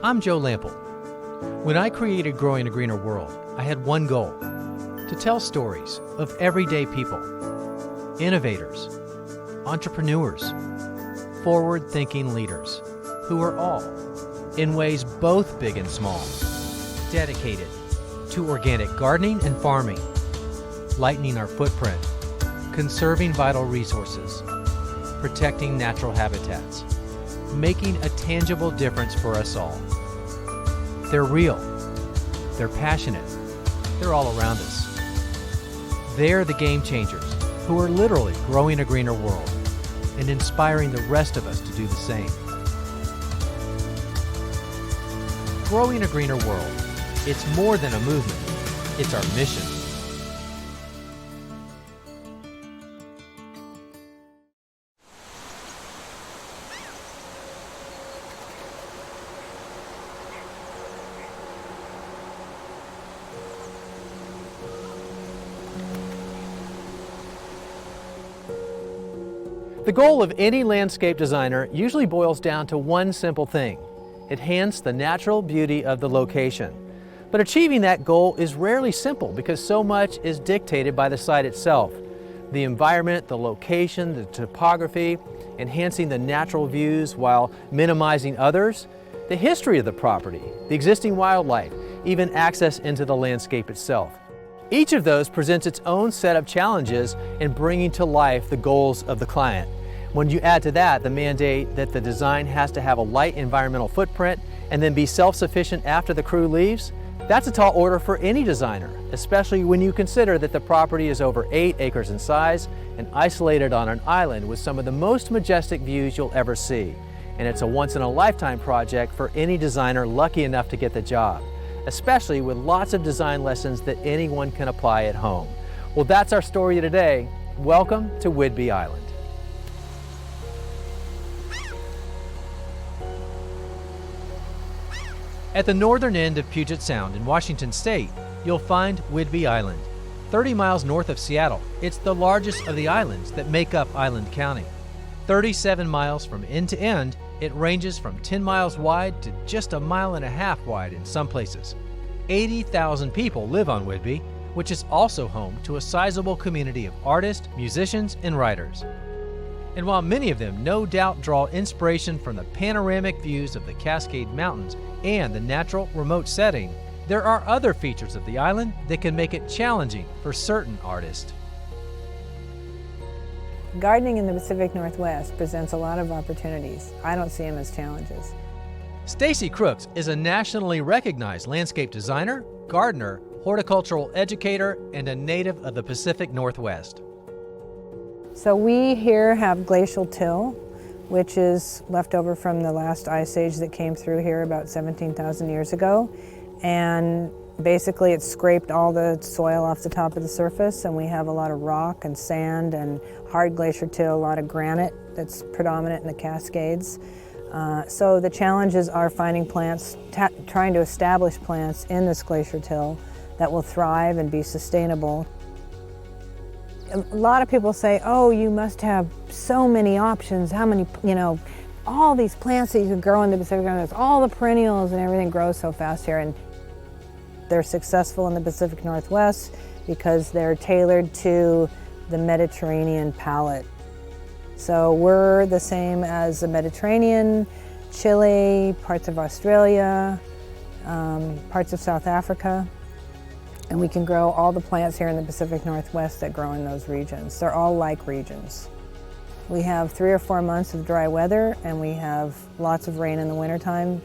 I'm Joe Lample. When I created Growing a Greener World, I had one goal: to tell stories of everyday people, innovators, entrepreneurs, forward-thinking leaders who are all, in ways both big and small, dedicated to organic gardening and farming, lightening our footprint, conserving vital resources, protecting natural habitats, making a tangible difference for us all. They're real, they're passionate, they're all around us. They're the game changers who are literally growing a greener world and inspiring the rest of us to do the same. Growing a Greener World, it's more than a movement, it's our mission. The goal of any landscape designer usually boils down to one simple thing: enhance the natural beauty of the location. But achieving that goal is rarely simple because so much is dictated by the site itself. The environment, the location, the topography, enhancing the natural views while minimizing others, the history of the property, the existing wildlife, even access into the landscape itself. Each of those presents its own set of challenges in bringing to life the goals of the client. When you add to that the mandate that the design has to have a light environmental footprint and then be self-sufficient after the crew leaves, that's a tall order for any designer, especially when you consider that the property is over 8 acres in size and isolated on an island with some of the most majestic views you'll ever see. And it's a once-in-a-lifetime project for any designer lucky enough to get the job, especially with lots of design lessons that anyone can apply at home. Well, that's our story today. Welcome to Whidbey Island. At the northern end of Puget Sound in Washington State, you'll find Whidbey Island. 30 miles north of Seattle, it's the largest of the islands that make up Island County. 37 miles from end to end, it ranges from 10 miles wide to just 1.5 miles wide in some places. 80,000 people live on Whidbey, which is also home to a sizable community of artists, musicians, and writers. And while many of them no doubt draw inspiration from the panoramic views of the Cascade Mountains and the natural remote setting, there are other features of the island that can make it challenging for certain artists. Gardening in the Pacific Northwest presents a lot of opportunities. I don't see them as challenges. Stacie Crooks is a nationally recognized landscape designer, gardener, horticultural educator, and a native of the Pacific Northwest. So we here have glacial till, which is left over from the last ice age that came through here about 17,000 years ago. And basically it scraped all the soil off the top of the surface, and we have a lot of rock and sand and hard glacier till, a lot of granite that's predominant in the Cascades. So the challenges are finding plants, trying to establish plants in this glacier till that will thrive and be sustainable. A lot of people say, oh, you must have so many options, how many, all these plants that you could grow in the Pacific Northwest, all the perennials and everything grows so fast here. And they're successful in the Pacific Northwest because they're tailored to the Mediterranean palate. So we're the same as the Mediterranean, Chile, parts of Australia, parts of South Africa. And we can grow all the plants here in the Pacific Northwest that grow in those regions. They're all like regions. We have 3 or 4 months of dry weather, and we have lots of rain in the wintertime.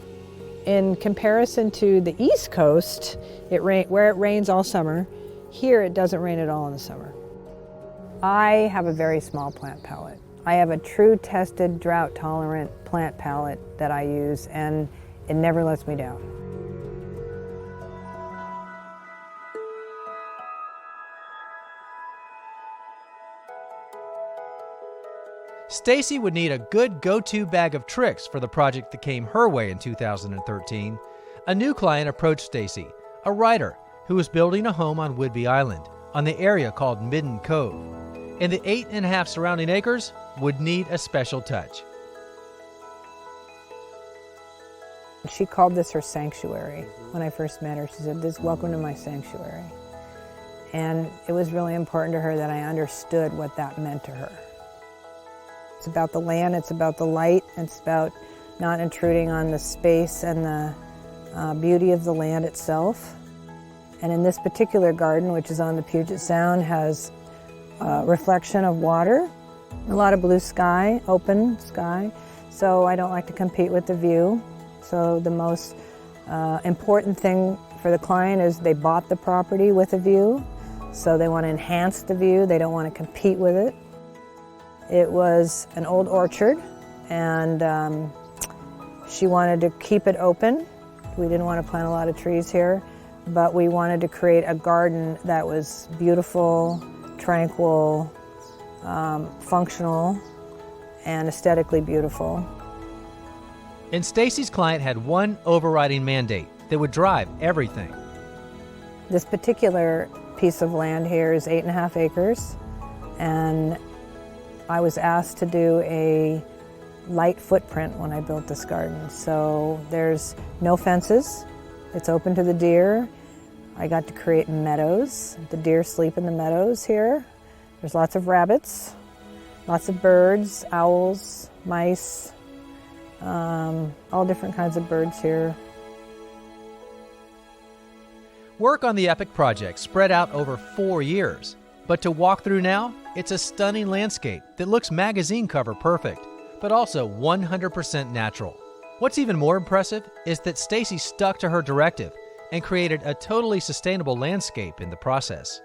In comparison to the East Coast, where it rains all summer, here it doesn't rain at all in the summer. I have a very small plant palette. I have a true tested drought-tolerant plant palette that I use, and it never lets me down. Stacie would need a good go-to bag of tricks for the project that came her way in 2013. A new client approached Stacie, a writer who was building a home on Whidbey Island, on the area called Midden Cove. And the 8.5 surrounding acres would need a special touch. She called this her sanctuary. When I first met her, she said, welcome to my sanctuary. And it was really important to her that I understood what that meant to her. It's about the land, it's about the light, it's about not intruding on the space and the beauty of the land itself. And in this particular garden, which is on the Puget Sound, has a reflection of water, a lot of blue sky, open sky. So I don't like to compete with the view. So the most important thing for the client is they bought the property with a view. So they want to enhance the view, they don't want to compete with it. It was an old orchard, and she wanted to keep it open. We didn't want to plant a lot of trees here, but we wanted to create a garden that was beautiful, tranquil, functional, and aesthetically beautiful. And Stacie's client had one overriding mandate that would drive everything. This particular piece of land here is 8.5 acres, and I was asked to do a light footprint when I built this garden. So there's no fences, it's open to the deer. I got to create meadows. The deer sleep in the meadows here. There's lots of rabbits, lots of birds, owls, mice, all different kinds of birds here. Work on the epic project spread out over 4 years, but to walk through now, it's a stunning landscape that looks magazine cover perfect, but also 100% natural. What's even more impressive is that Stacie stuck to her directive and created a totally sustainable landscape in the process.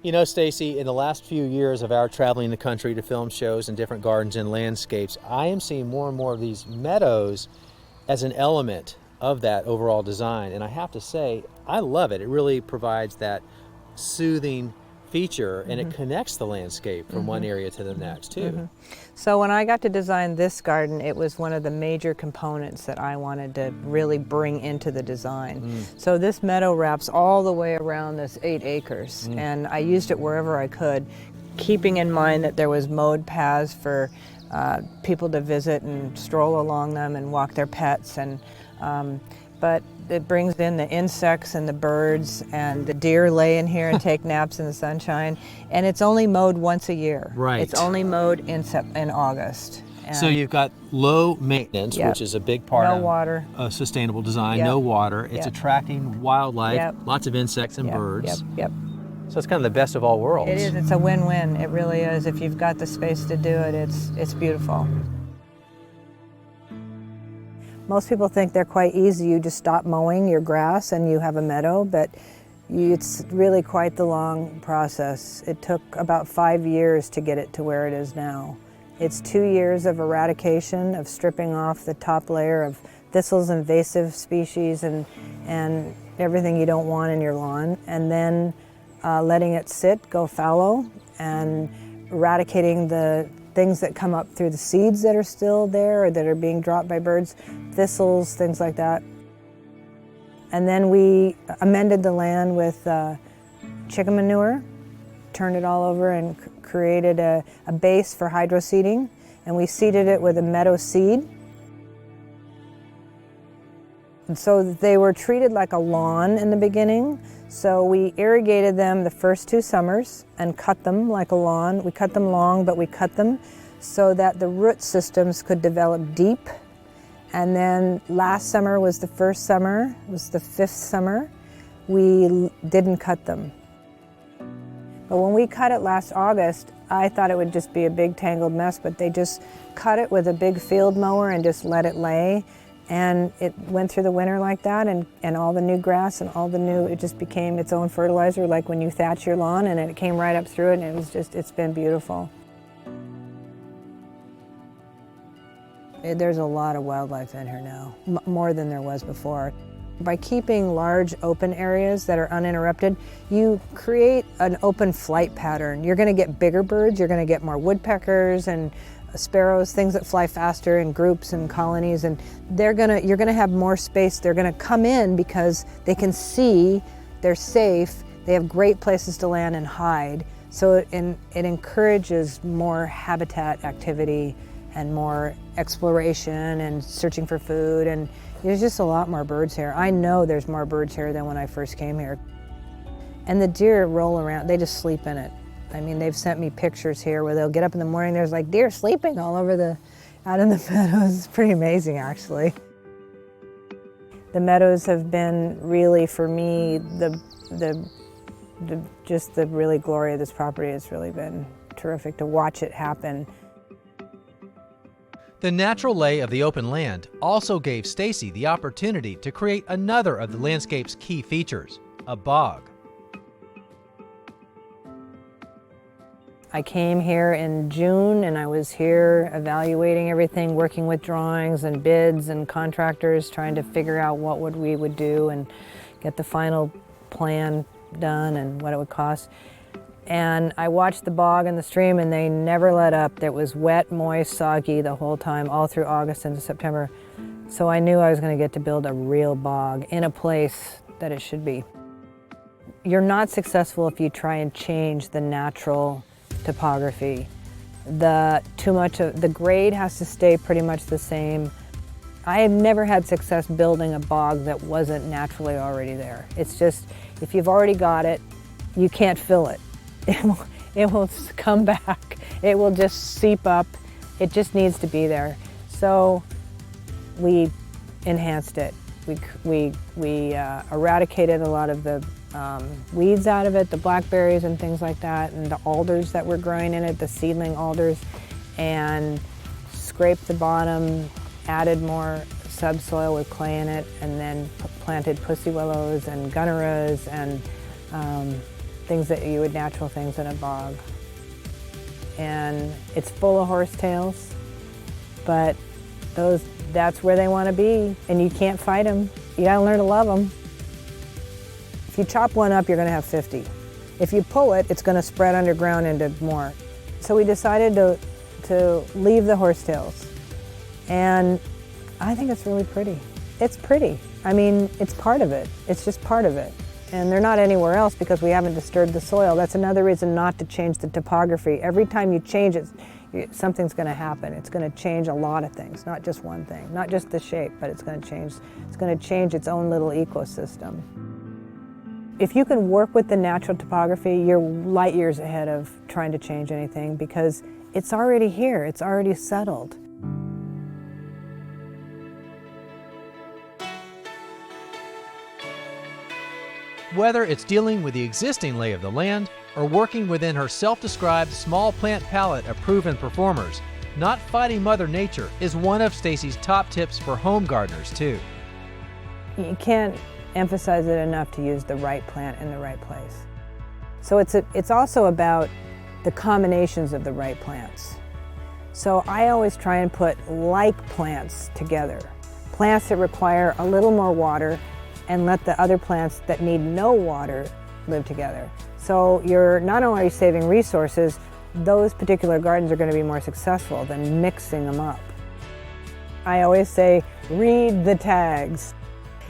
You know, Stacie, in the last few years of our traveling the country to film shows in different gardens and landscapes, I am seeing more and more of these meadows as an element of that overall design. And I have to say, I love it. It really provides that soothing feature, and it connects the landscape from one area to the next too. So when I got to design this garden, it was one of the major components that I wanted to really bring into the design. So this meadow wraps all the way around this 8 acres, and I used it wherever I could, keeping in mind that there was mowed paths for people to visit and stroll along them and walk their pets, and but it brings in the insects and the birds, and the deer lay in here and take naps in the sunshine. And it's only mowed once a year. Right. It's only mowed in August. And so you've got low maintenance, which is a big part no of water. Sustainable design, no water. It's attracting wildlife, lots of insects and birds. So it's kind of the best of all worlds. It is, it's a win-win, it really is. If you've got the space to do it, it's beautiful. Most people think they're quite easy. You just stop mowing your grass and you have a meadow, but it's really quite the long process. It took about 5 years to get it to where it is now. It's 2 years of eradication, of stripping off the top layer of thistles, invasive species, and everything you don't want in your lawn, and then letting it sit, go fallow, and eradicating the things that come up through the seeds that are still there or that are being dropped by birds, thistles, things like that. And then we amended the land with chicken manure, turned it all over, and created a base for hydro seeding, and we seeded it with a meadow seed. And so they were treated like a lawn in the beginning. So we irrigated them the first 2 summers and cut them like a lawn. We cut them long, but we cut them so that the root systems could develop deep. And then last summer was the first summer, it was the 5th summer. We didn't cut them. But when we cut it last August, I thought it would just be a big tangled mess, but they just cut it with a big field mower and just let it lay. And it went through the winter like that, and all the new grass and all the new, it just became its own fertilizer, like when you thatch your lawn, and it came right up through it, and it was just, it's been beautiful. There's a lot of wildlife in here now, more than there was before. By keeping large open areas that are uninterrupted, you create an open flight pattern. You're going to get bigger birds, you're going to get more woodpeckers and sparrows, things that fly faster in groups and colonies, and you're gonna have more space. They're gonna come in because they can see, they're safe, they have great places to land and hide. So it encourages more habitat activity and more exploration and searching for food, and there's just a lot more birds here. I know there's more birds here than when I first came here. And the deer roll around, they just sleep in it. I mean, they've sent me pictures here where they'll get up in the morning, there's like deer sleeping all over out in the meadows. It's pretty amazing, actually. The meadows have been really, for me, just the really glory of this property. Has really been terrific to watch it happen. The natural lay of the open land also gave Stacie the opportunity to create another of the landscape's key features, a bog. I came here in June and I was here evaluating everything, working with drawings and bids and contractors, trying to figure out what we would do and get the final plan done and what it would cost. And I watched the bog and the stream and they never let up. It was wet, moist, soggy the whole time, all through August into September. So I knew I was going to get to build a real bog in a place that it should be. You're not successful if you try and change the natural topography. The grade has to stay pretty much the same. I have never had success building a bog that wasn't naturally already there. It's just, if you've already got it, you can't fill it. It will come back. It will just seep up. It just needs to be there. So we enhanced it. We eradicated a lot of the weeds out of it, the blackberries and things like that, and the alders that were growing in it, the seedling alders, and scraped the bottom, added more subsoil with clay in it, and then planted pussy willows and gunneras and natural things in a bog. And it's full of horsetails, but that's where they want to be, and you can't fight them. You gotta learn to love them. If you chop one up, you're gonna have 50. If you pull it, it's gonna spread underground into more. So we decided to leave the horsetails, and I think it's really pretty. It's pretty. I mean, it's part of it. It's just part of it. And they're not anywhere else because we haven't disturbed the soil. That's another reason not to change the topography. Every time you change it, something's going to happen. It's going to change a lot of things, not just one thing, not just the shape, but it's going to change. It's going to change its own little ecosystem. If you can work with the natural topography, you're light years ahead of trying to change anything because it's already here. It's already settled. Whether it's dealing with the existing lay of the land or working within her self-described small plant palette of proven performers, not fighting Mother Nature is one of Stacie's top tips for home gardeners too. You can't emphasize it enough to use the right plant in the right place. So it's also about the combinations of the right plants. So I always try and put like plants together. Plants that require a little more water and let the other plants that need no water live together. So you're not only saving resources, those particular gardens are going to be more successful than mixing them up. I always say, read the tags.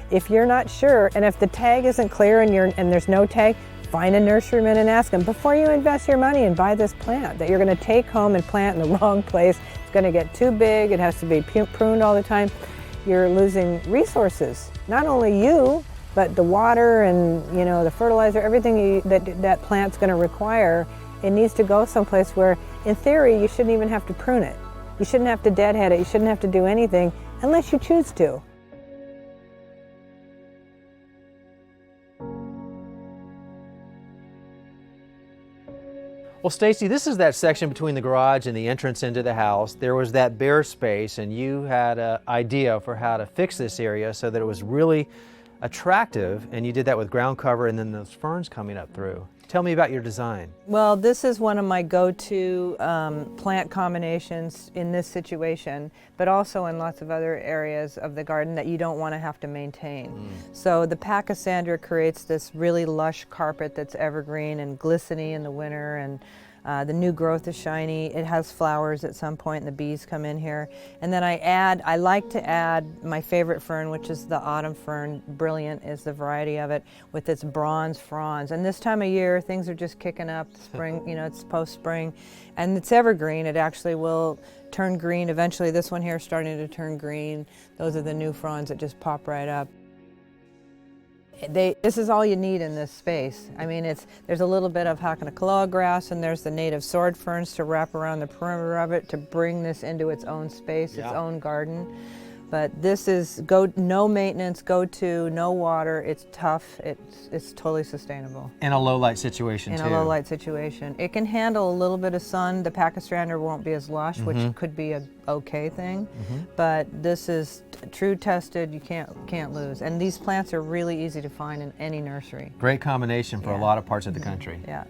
If you're not sure, and if the tag isn't clear and there's no tag, find a nurseryman and ask them, before you invest your money and buy this plant that you're going to take home and plant in the wrong place, it's going to get too big, it has to be pruned all the time, you're losing resources. Not only you, but the water and the fertilizer, everything that plant's going to require, it needs to go someplace where, in theory, you shouldn't even have to prune it. You shouldn't have to deadhead it. You shouldn't have to do anything unless you choose to. Well, Stacie, this is that section between the garage and the entrance into the house. There was that bare space, and you had an idea for how to fix this area so that it was really attractive, and you did that with ground cover and then those ferns coming up through. Tell me about your design. Well, this is one of my go-to plant combinations in this situation, but also in lots of other areas of the garden that you don't want to have to maintain. So the Pachysandra creates this really lush carpet that's evergreen and glistening in the winter, and The new growth is shiny. It has flowers at some point, and the bees come in here. And then I like to add my favorite fern, which is the autumn fern. Brilliant is the variety of it, with its bronze fronds. And this time of year, things are just kicking up. Spring, you know, it's post-spring, and it's evergreen. It actually will turn green eventually. This one here is starting to turn green. Those are the new fronds that just pop right up. This is all you need in this space. I mean, there's a little bit of Hakanakaloa grass, and there's the native sword ferns to wrap around the perimeter of it to bring this into its own space, its own garden. But this is no maintenance, no water. It's tough. It's totally sustainable. In a low light situation too. In a low light situation. It can handle a little bit of sun. The Pakistander won't be as lush, which could be an okay thing. But this is true tested. You can't lose. And these plants are really easy to find in any nursery. Great combination for a lot of parts of the country. Yeah.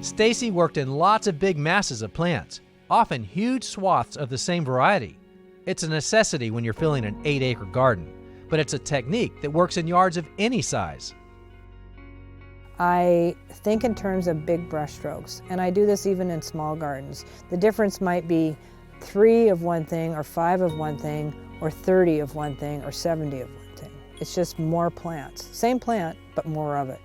Stacie worked in lots of big masses of plants, often huge swaths of the same variety. It's a necessity when you're filling an 8-acre garden, but it's a technique that works in yards of any size. I think in terms of big brush strokes, and I do this even in small gardens. The difference might be 3 of one thing, or 5 of one thing, or 30 of one thing, or 70 of one thing. It's just more plants. Same plant, but more of it.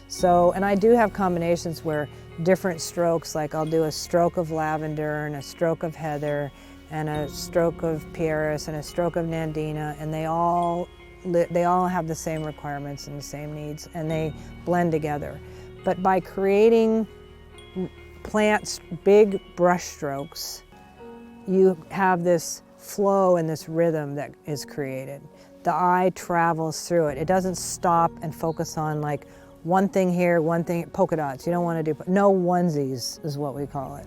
So, and I do have combinations where different strokes, like I'll do a stroke of lavender and a stroke of heather and a stroke of pieris and a stroke of nandina, and they all have the same requirements and the same needs, and they blend together. But by creating plants, big brush strokes, you have this flow and this rhythm that is created. The eye travels through it. It doesn't stop and focus on like one thing here, one thing, polka dots. You don't want to do, no onesies is what we call it.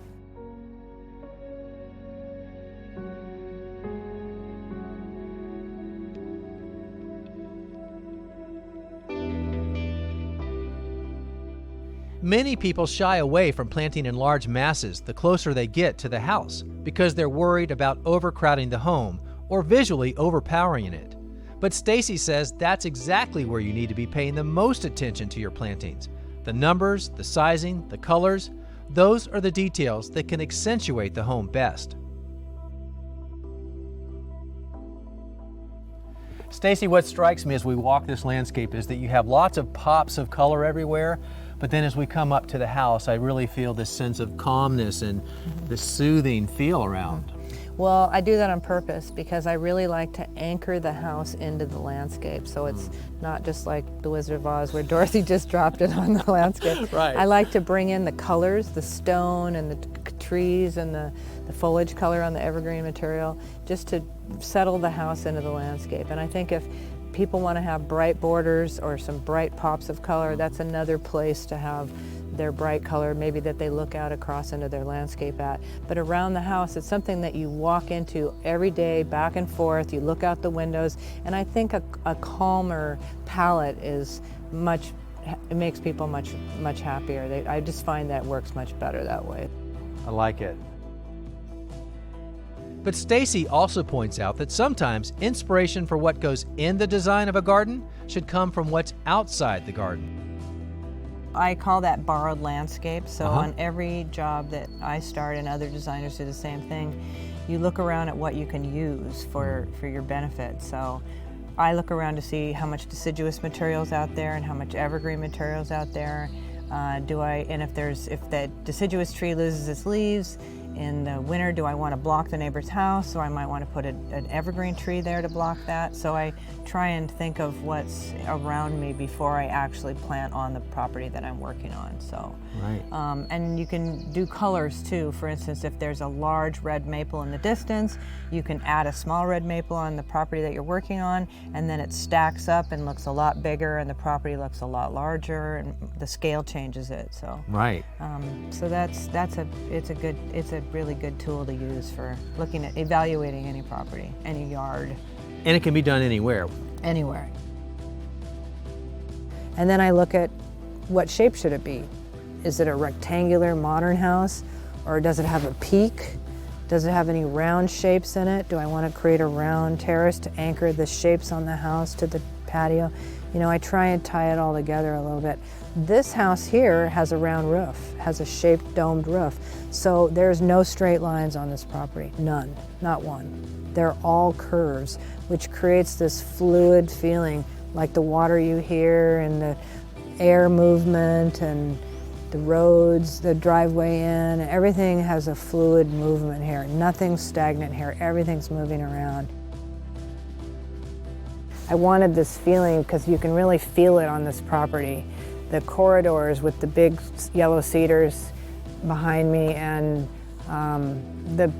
Many people shy away from planting in large masses the closer they get to the house because they're worried about overcrowding the home or visually overpowering it. But Stacie says that's exactly where you need to be paying the most attention to your plantings. The numbers, the sizing, the colors, those are the details that can accentuate the home best. Stacie, what strikes me as we walk this landscape is that you have lots of pops of color everywhere, but then as we come up to the house, I really feel this sense of calmness and this soothing feel around. Well, I do that on purpose because I really like to anchor the house into the landscape, so it's not just like The Wizard of Oz where Dorothy just dropped it on the landscape. Right. I like to bring in the colors, the stone and the trees and the foliage color on the evergreen material, just to settle the house into the landscape. And I think if people want to have bright borders or some bright pops of color, that's another place to have their bright color, maybe that they look out across into their landscape at. But around the house, it's something that you walk into every day, back and forth, you look out the windows, and I think a calmer palette is it makes people much happier. I just find that works much better that way. I like it. But Stacie also points out that sometimes inspiration for what goes in the design of a garden should come from what's outside the garden. I call that borrowed landscape. So on every job that I start, and other designers do the same thing, you look around at what you can use for your benefit. So I look around to see how much deciduous material's out there and how much evergreen material's out there. And if the deciduous tree loses its leaves in the winter, do I want to block the neighbor's house, or I might want to put an evergreen tree there to block that? So I try and think of what's around me before I actually plant on the property that I'm working on. So, right. And you can do colors too. For instance, if there's a large red maple in the distance, you can add a small red maple on the property that you're working on, and then it stacks up and looks a lot bigger, and the property looks a lot larger, and the scale changes it. So, right. So it's a really good tool to use for looking at evaluating any property, any yard. And it can be done anywhere. Anywhere. And then I look at what shape should it be? Is it a rectangular modern house, or does it have a peak? Does it have any round shapes in it? Do I want to create a round terrace to anchor the shapes on the house to the patio? You know, I try and tie it all together a little bit. This house here has a round roof, has a shaped domed roof. So there's no straight lines on this property, none, not one. They're all curves, which creates this fluid feeling, like the water you hear and the air movement and the roads, the driveway in, everything has a fluid movement here. Nothing's stagnant here, everything's moving around. I wanted this feeling because you can really feel it on this property. The corridors with the big yellow cedars behind me and the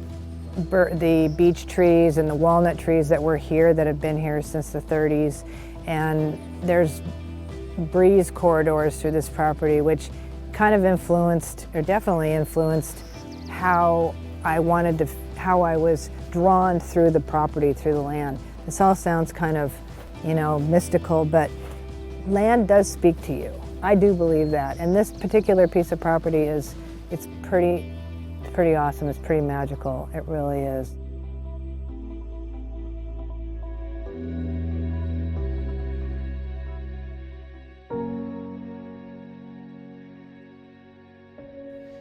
beech trees and the walnut trees that were here that have been here since the 30s. And there's breeze corridors through this property, which kind of influenced, or definitely influenced, how I was drawn through the property, through the land. This all sounds kind of, you know, mystical, but land does speak to you. I do believe that. And this particular piece of property it's pretty awesome. It's pretty magical. It really is.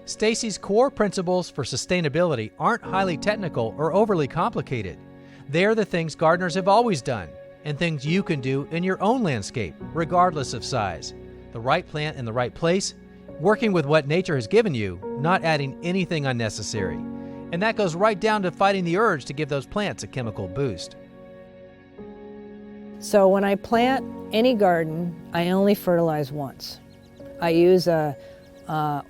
Stacie's core principles for sustainability aren't highly technical or overly complicated. They're the things gardeners have always done, and things you can do in your own landscape, regardless of size. The right plant in the right place, working with what nature has given you, not adding anything unnecessary. And that goes right down to fighting the urge to give those plants a chemical boost. So when I plant any garden, I only fertilize once. I use a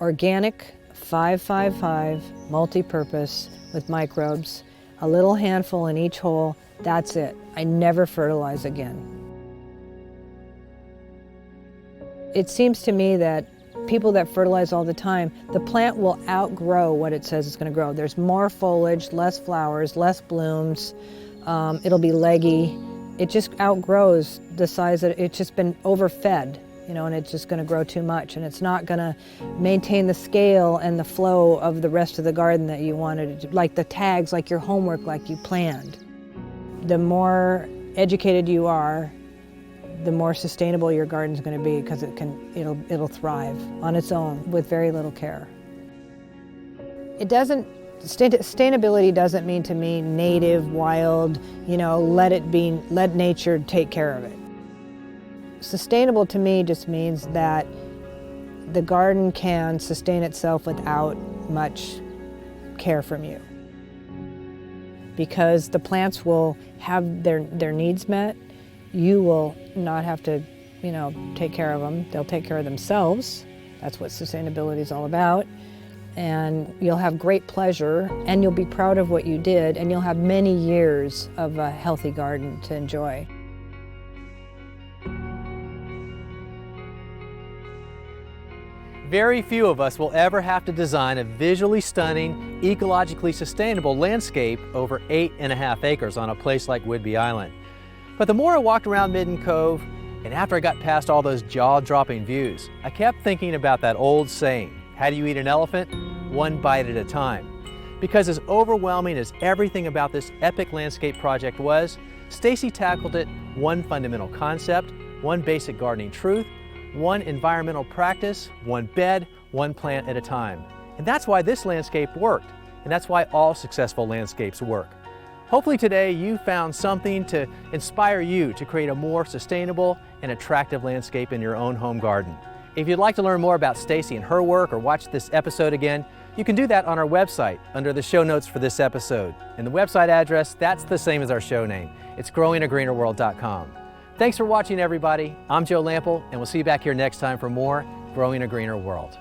organic 5-5-5 multi-purpose with microbes, a little handful in each hole. That's it. I never fertilize again. It seems to me that people that fertilize all the time, the plant will outgrow what it says it's going to grow. There's more foliage, less flowers, less blooms. It'll be leggy. It just outgrows the size that it's just been overfed, you know, and it's just going to grow too much, and it's not going to maintain the scale and the flow of the rest of the garden that you wanted it to, like the tags, like your homework, like you planned. The more educated you are, the more sustainable your garden's going to be, because it'll thrive on its own with very little care. Sustainability doesn't mean to me native, wild, you know, let nature take care of it. Sustainable to me just means that the garden can sustain itself without much care from you, because the plants will have their needs met. You will not have to, you know, take care of them. They'll take care of themselves. That's what sustainability is all about. And you'll have great pleasure, and you'll be proud of what you did, and you'll have many years of a healthy garden to enjoy. Very few of us will ever have to design a visually stunning, ecologically sustainable landscape over 8.5 acres on a place like Whidbey Island. But the more I walked around Midden Cove, and after I got past all those jaw-dropping views, I kept thinking about that old saying, how do you eat an elephant? One bite at a time. Because as overwhelming as everything about this epic landscape project was, Stacie tackled it one fundamental concept, one basic gardening truth, one environmental practice, one bed, one plant at a time. And that's why this landscape worked, and that's why all successful landscapes work. Hopefully today you found something to inspire you to create a more sustainable and attractive landscape in your own home garden. If you'd like to learn more about Stacie and her work, or watch this episode again, you can do that on our website under the show notes for this episode. And the website address, that's the same as our show name. It's growingagreenerworld.com. Thanks for watching, everybody. I'm Joe Lample, and we'll see you back here next time for more Growing a Greener World.